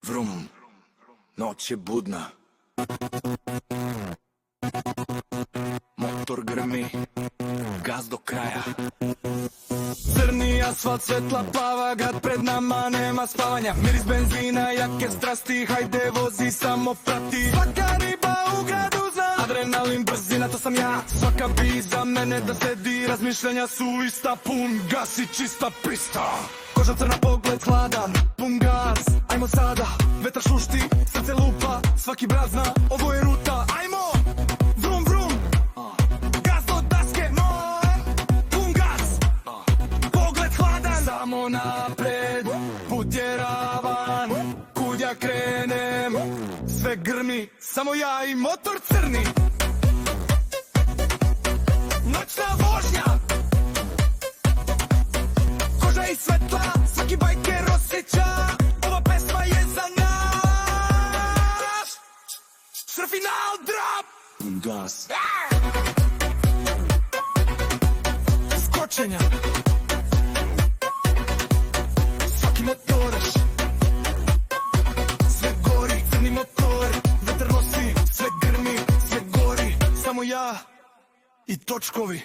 Vrum, noć je budna. Motor grmi, gaz do kraja. Crni asfalt, svetla plava, grad pred nama, nema spavanja. Miris benzina, jake strasti, hajde vozi, samo prati. Svaka riba u gradu zna, adrenalin, brzina, to sam ja. Svaka bi za mene da sedi, razmišljanja su ista. Pun gas i čista pista. Koža crna, pogled hladan, pun gas, ajmo sada. Vetar šušti, srce lupa, svaki brat zna, ovo je ruta. Ajmo, vrum vrum, gas do daske, pun gas, pogled hladan. Samo napred, put je ravan, kud ja krenem, sve grmi, samo ja i motor crni. Noćna vožnja, koža i svetla, svaki bajker osjeća, ova pesma je za nas. Šrfinal drop, pun gas, skočenja, svaki motoraš, sve gori, crni motor, vetar nosi, sve grmi, sve gori, samo ja i točkovi.